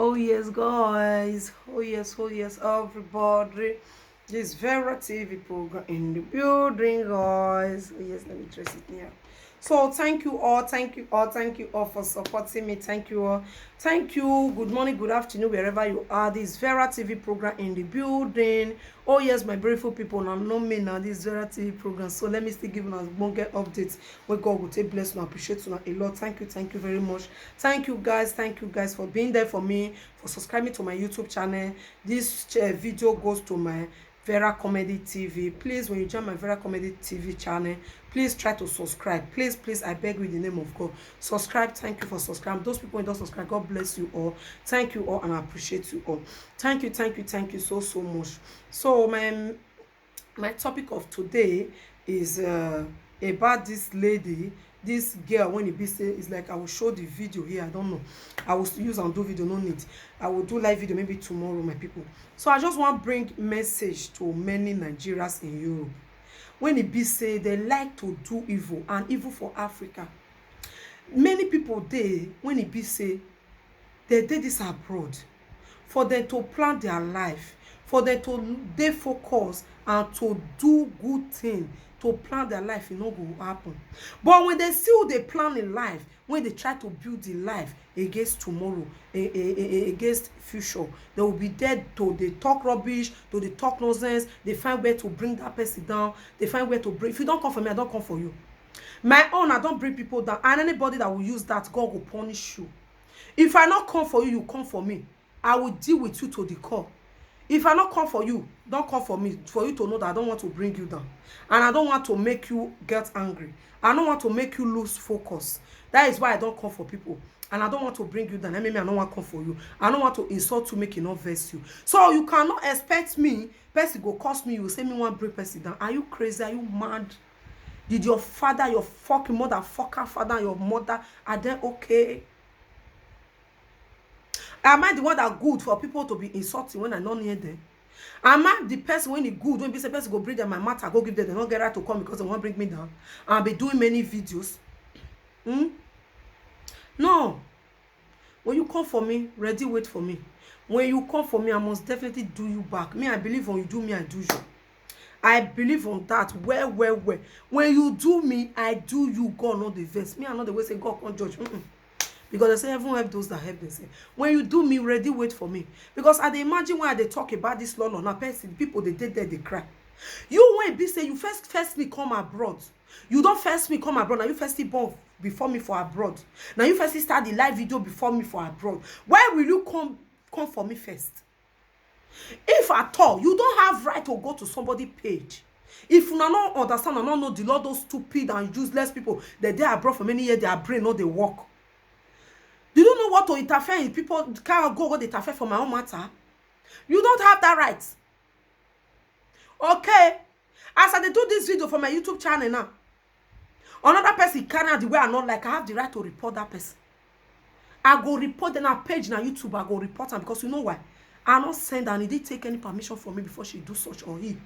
Oh yes, guys. Oh yes, everybody. This Vera TV program in the building, guys. Oh yes, let me trace it here. So thank you all for supporting me. Thank you all. Thank you. Good morning, good afternoon, wherever you are. This Vera TV program in the building. Oh yes, my beautiful people. Now know me now. This Vera TV program. So let me still give us longer updates where God will take bless and appreciate you a lot. Thank you very much. Thank you guys for being there for me, for subscribing to my YouTube channel. This video goes to my Vera Comedy TV. Please, when you join my Vera Comedy TV channel, please try to subscribe. Please, I beg you in the name of God. Subscribe. Thank you for subscribing. Those people who don't subscribe, God bless you all. Thank you all and I appreciate you all. Thank you so much. So my topic of today is about this lady, this girl. When it be say, it's like I will show the video here. I don't know, I will use and do video, no need. I will do live video maybe tomorrow, my people. So I just want to bring message to many Nigerians in Europe. When it be say they like to do evil and evil for Africa, many people they when it be say they did this abroad for them to plan their life, for them to dey focus and to do good thing, to plan their life, e no go happen. But when they still dey plan a life, when they try to build the life against tomorrow, against future, they will be there to dey talk rubbish, to dey talk nonsense. They find where to bring that person down. They find where to bring. If you don't come for me, I don't come for you. My own, I don't bring people down, and anybody that will use that, God will punish you. If I not come for you, you come for me. I will deal with you to the core. If I not come for you, don't come for me, for you to know that I don't want to bring you down. And I don't want to make you get angry. I don't want to make you lose focus. That is why I don't come for people. And I don't want to bring you down. I don't want to come for you. I don't want to insult you, make it not vex you. So you cannot expect me, person go cost me, you say me want to bring person down. Are you crazy? Are you mad? Did your father, your fucking motherfucker father, and your mother, are they okay? Am I the one that good for people to be insulting when I not near them? Am I the person when it good, when this person go bring them my matter, go give them, they don't get right to come because they want to bring me down? I'll be doing many videos. No. When you come for me, ready, wait for me. When you come for me, I must definitely do you back. Me, I believe when you do me, I do you. I believe on that. Well. When you do me, I do you. God, not the verse. Me, I know the way say God can't judge. Because they say heaven help those that help themselves. When you do me, ready, wait for me. Because I dey imagine when they talk about this law on a person, people they did there, they cry. You when be say you first me come abroad. You don't first me come abroad. Now you first born before me for abroad. Now you first start the live video before me for abroad. Why will you come for me first? If at all, you don't have right to go to somebody page. If you not understand and not know the law, those stupid and useless people that they abroad for many years, their brain no they work. You don't know what to interfere in people can't go they interfere for my own matter. You don't have that right. Okay. As I do this video for my YouTube channel now, another person carry out the way I not like, I have the right to report that person. I go report them on page na YouTube. I go report them because you know why? I not send and he didn't take any permission from me before she do such or he.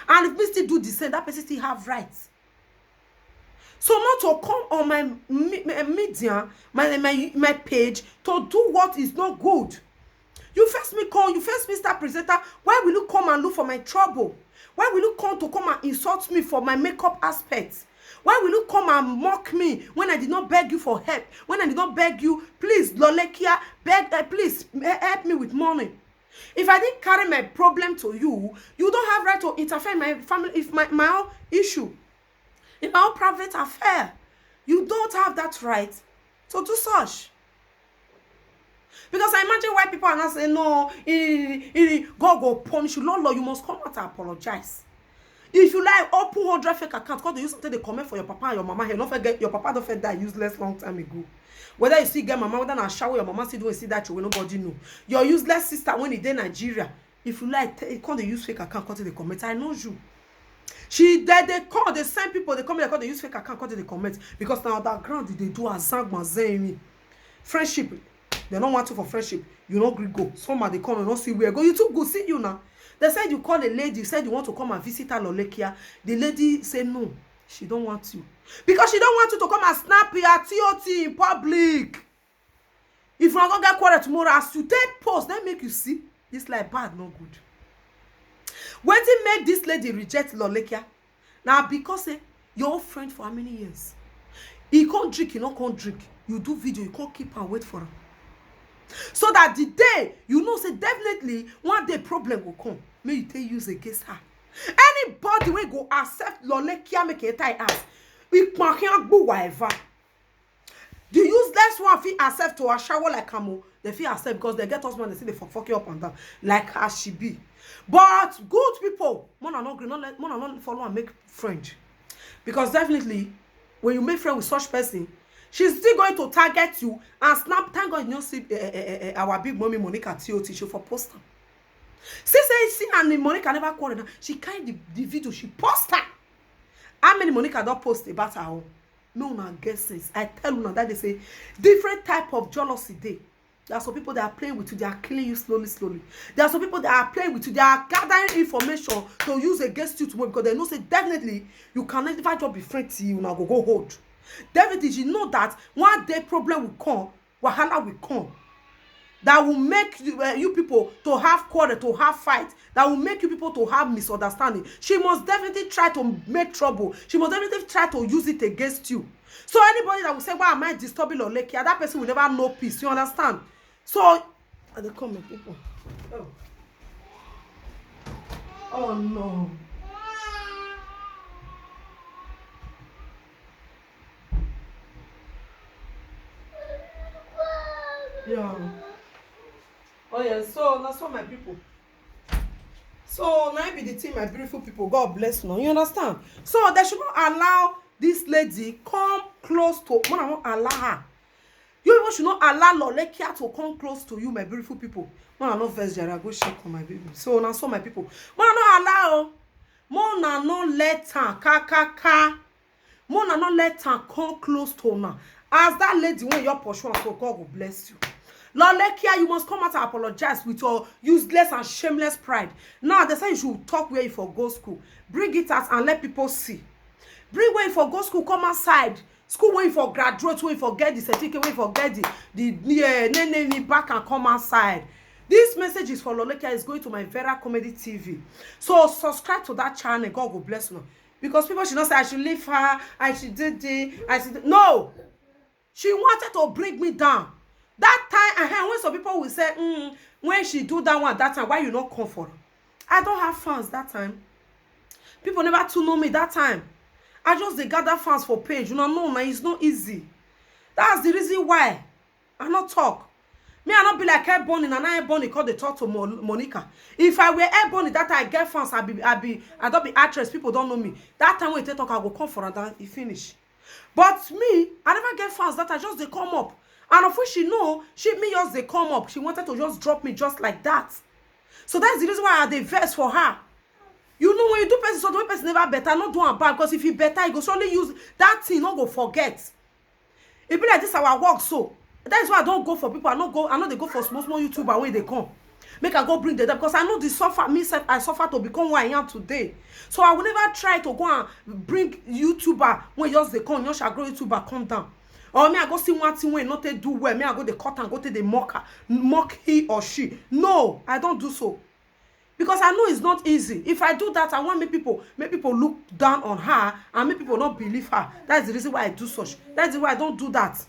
And if me still do the same, that person still have rights. So not to come on my media, my page to do what is not good. You first me call, you first me start presenter. Why will you come and look for my trouble? Why will you come and insult me for my makeup aspects? Why will you come and mock me when I did not beg you for help? When I did not beg you, please, Lolekia, please help me with money. If I didn't carry my problem to you, you don't have right to interfere in my family, if my own issue. In our private affair, you don't have that right to do such. Because I imagine why people are not saying, no, God will punish you. Lord, you must come out and apologize. If you like, open 100 fake accounts, because they use something they comment for your papa and your mama. Hey, don't forget, your papa don't forget that useless long time ago. Whether you see get mama, whether not shower, your mama still don't see that you will nobody know. Your useless sister when you in Nigeria, if you like, can't they use fake account, because they comment. I know you. They call, they send people, they come here, they use fake account, because they comment. Because now that ground, they do a zang friendship. They don't want to for friendship. You don't agree go. Somebody come and not see where go. You too good, see you now. They said you call a lady, you said you want to come and visit her Lolekia. The lady said no, she don't want you. Because she don't want you to come and snap your TOT in public. If you go get quarrel tomorrow, as you take post, then make you see this like bad, no good. Wetin make this lady reject Lolekia? Now because your friend for how many years? He can't drink, he not can't drink. You do video, you can't keep and wait for him. So that the day you know say definitely one day problem will come. May you take use against her. Anybody will go accept Lolekia make a tie ass. We can't go whatever. The useless one feel accept to a shower like Camo. They feel accept because they get husband, they see they fuck you up and down. Like as she be. But good people, Mona not follow and make friend. Because definitely, when you make friend with such person, she's still going to target you and snap. Thank God you don't see our big mommy Monica TOT show for poster. See and Monica never called her. She carried the video, she posted. How many Monica don't post about her own? No, no, guesses. I tell you now that they say different type of jealousy day. There are some people that are playing with you, they are killing you slowly. There are some people that are playing with you, they are gathering information to use against you tomorrow because they know say definitely you can never just be friends to you now go hold. Definitely, you know that one day problem will come, wahala will come. That will make you people to have quarrel, to have fight. That will make you people to have misunderstanding. She must definitely try to make trouble. She must definitely try to use it against you. So anybody that will say, why am I disturbing Lolekia? That person will never know peace. You understand? So, they come with people. Oh no. Yeah. Oh yeah, so that's what my people. So now be the team, my beautiful people. God bless you. You understand? So they should not allow this lady come close to. When I won't allow her. You even should not allow Lolekia to come close to you, my beautiful people. When I not first Jara, go shake on my baby. So now so my people. When I not allow, Mona not let her Mona not let her come close to her. As that lady when you're pursuing, so God will bless you. Lolekia, you must come out and apologize with your useless and shameless pride. Now, they say you should talk where you for go school. Bring it out and let people see. Bring where you for go school, come outside. School where you for graduate, where you for get the certificate, where you for get the back and come outside. This message is for Lolekia. It's going to my Vera Comedy TV. So subscribe to that channel. God will bless you. Because people should not say I should leave her, I should do this, No! She wanted to bring me down. That time, when some people will say, when she do that one that time, why you not come for her? I don't have fans that time. People never to know me that time. I just they gather fans for page. You know, no, man, it's not easy. That's the reason why I not talk. Me, I not be like Airborne and I Airborne because they talk to Monica. If I were Airborne that I get fans, I don't be actress. People don't know me. That time when they talk, I go come for her and it finish. But me, I never get fans that I just they come up. And of which she know, me just they come up. She wanted to just drop me just like that. So that's the reason why I had a verse for her. You know, when you do person, so the way person never better, not do bad. Because if you better, you go surely use that thing, not go forget. It be like this our work, so. That is why I don't go for people. I know they go for small YouTuber when they come. Make I go bring them because I know the suffer, I suffer to become who I am today. So I will never try to go and bring YouTuber when yours they come, yours shall grow YouTuber, come down. Or me I go see one thing when not they do well. Me I go the cut and go to the mock he or she. No, I don't do so. Because I know it's not easy. If I do that, I want make people look down on her and make people not believe her. That's the reason why I do such. That's the why I don't do that.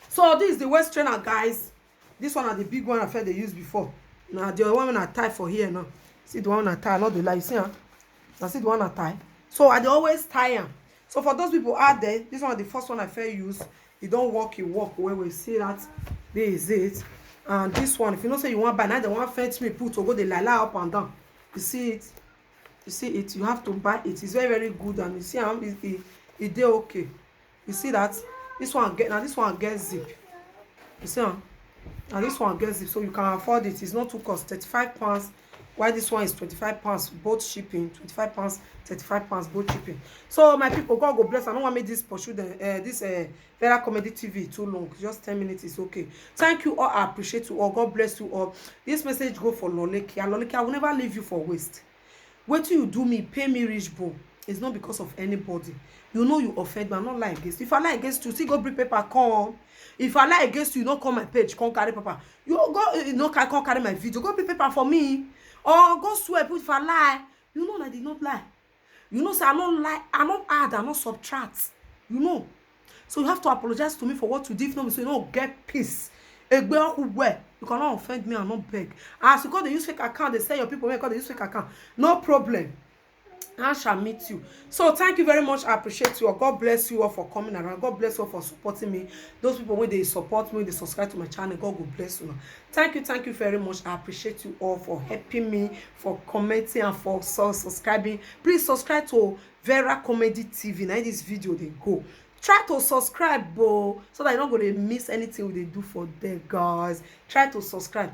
So this is the waist trainer, guys. This one are the big one I felt they used before. Now the one I tie for here now. See the one I tie, not the light. See, huh? Now see the one I tie. So I always tie them. So for those people out there, this one is the first one I fair use. You don't walk, you walk. Where we see that, this is it. And this one, if you don't say you want buy, now the one fetch me put to go the lala up and down. You see it, you see it. You have to buy it. It's very good, and you see how it dey okay. You see that this one get now. This one gets zip. You see, and this one gets zip, so you can afford it. It's not too cost. £35. Why this one is £25 both shipping, £25, £35 both shipping. So my people, God go bless. I don't want to make this pursue this Vera Comedy TV too long. Just 10 minutes is okay. Thank you all. I appreciate you all. God bless you all. This message go for Lolekia. Lolekia, I will never leave you for waste. What you do me, pay me rich bone. It's not because of anybody. you know you offend me. I not lie against you. If I lie against you, see go bring paper come. If I lie against you, you not come my page, come carry paper. You go, you know, come carry my video, go bring paper for me. Or go swear, put if I lie. You know I did not lie. You know, say I not lie, I not add, I not subtract. You know. So you have to apologize to me for what you did. No, so you don't get peace. You cannot offend me and not beg. As you call the use fake account, they say your people may call the use fake account. No problem. I shall meet you. So thank you very much. I appreciate you all. God bless you all for coming around. God bless you all for supporting me. Those people when they support me, they subscribe to my channel. God will bless you. Thank you very much. I appreciate you all for helping me, for commenting and for subscribing. Please subscribe to Vera Comedy TV. Now in this video they go. Try to subscribe, bro, so that you're not going to miss anything they do for them, guys. Try to subscribe.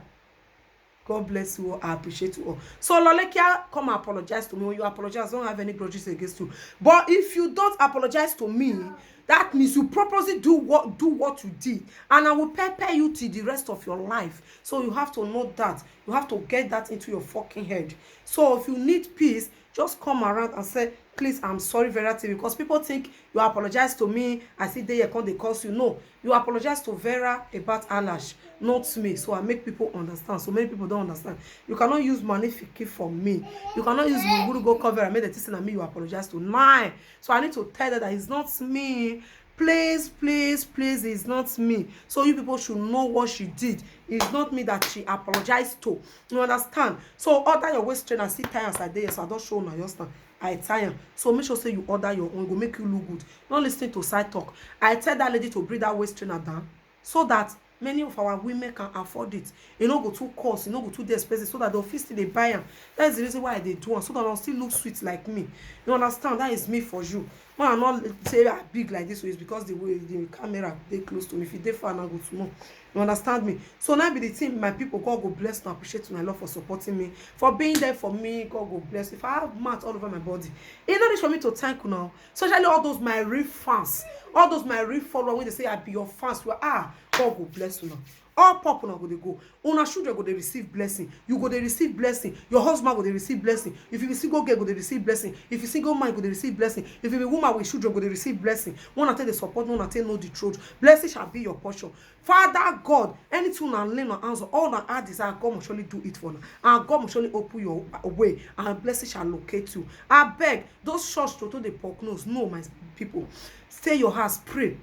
God bless you all. I appreciate you all. So Lolekia, come and apologize to me. When you apologize, I don't have any grudges against you. But if you don't apologize to me, that means you purposely do what you did, and I will pay you till the rest of your life. So you have to know that. You have to get that into your fucking head. So if you need peace, just come around and say, please, I'm sorry, Vera TV, because people think you apologize to me. I see they come, they curse you. No, you apologize to Vera about Alash, not me. So I make people understand. So many people don't understand. You cannot use Magnifique for me. You cannot use Muguru go cover and make the teaching and me you apologize to. Nine. So I need to tell that it's not me. Please, it's not me. So you people should know what she did. It's not me that she apologized to. You understand? So order your waist trainer, see tires are there, so I don't show now your stand. I tire. So make sure say you order your own, go make you look good. Not listening to side talk. I tell that lady to bring that waist trainer down so that many of our women can afford it. You know, go too cost, you know, go too expensive, so that the office they buy them. That is the reason why they do it, so that they'll still look sweet like me. You understand? That is me for you. Man, I'm not say I'm big like this, so it's because the way the camera they close to me. If you dey far, now go to know. You understand me? So now be the team, my people. God go bless and appreciate my love for supporting me, for being there for me. God go bless. If I have mats all over my body, it's not for me to thank you now. Especially all those my real fans, all those my real followers when they say I be your fans. Well, God go bless you now. All pop una go dey go. Una children go dey receive blessing. You go dey receive blessing. Your husband go dey receive blessing. If you be single girl, go dey receive blessing. If you single man, go dey receive blessing. If you be woman with children, go dey receive blessing. One I tell the support, one I tell know the truth. Blessing shall be your portion. Father God, anything una lay on answer, all na heart desire, God will surely do it for you. And God will surely open your way, and blessing shall locate you. I beg those church to the pork nose. No, my people, stay your house, pray.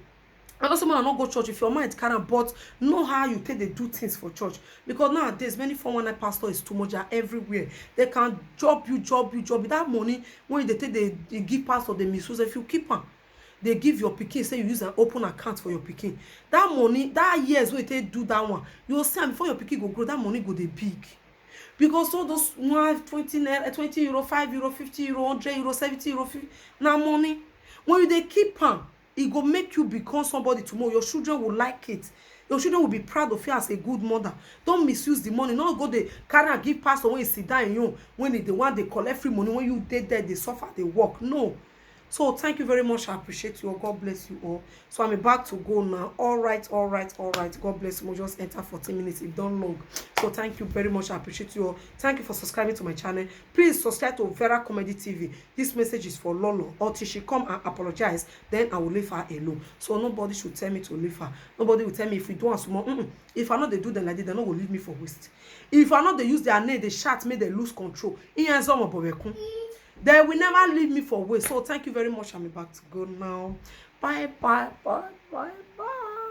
And also, man, not go church if your mind can't, but know how you take they do things for church. Because nowadays, many 419 pastor is too much. They are everywhere. They can job you. That money, when they take they give pastor, they misuse. If you keep on, they give your pikin, say you use an open account for your pikin. That money, that years when they do that one, you will see before your pikin go grow, that money go they big. Because all those 20 euro, 5 euro, 50 euro, 100 euro, 70 euro, 50, now money. When you they keep on, it go make you become somebody tomorrow. Your children will like it. Your children will be proud of you as a good mother. Don't misuse the money. Not go they carry and give pastor when you sit down in you. When they want they collect free money. When you dead there, they suffer, they work. No. So thank you very much. I appreciate you all. God bless you all. So I'm about to go now. All right. God bless you. We'll just enter 14 minutes. It don't long. So thank you very much. I appreciate you all. Thank you for subscribing to my channel. Please subscribe to Vera Comedy TV. This message is for Lolo. Until she come and apologize, then I will leave her alone. So nobody should tell me to leave her. Nobody will tell me if we do want small. If I know they do them like this, they're not going to leave me for waste. If I know they use their name, they shout me, they lose control. They will never leave me for waste. So thank you very much. I'm about to go now. Bye.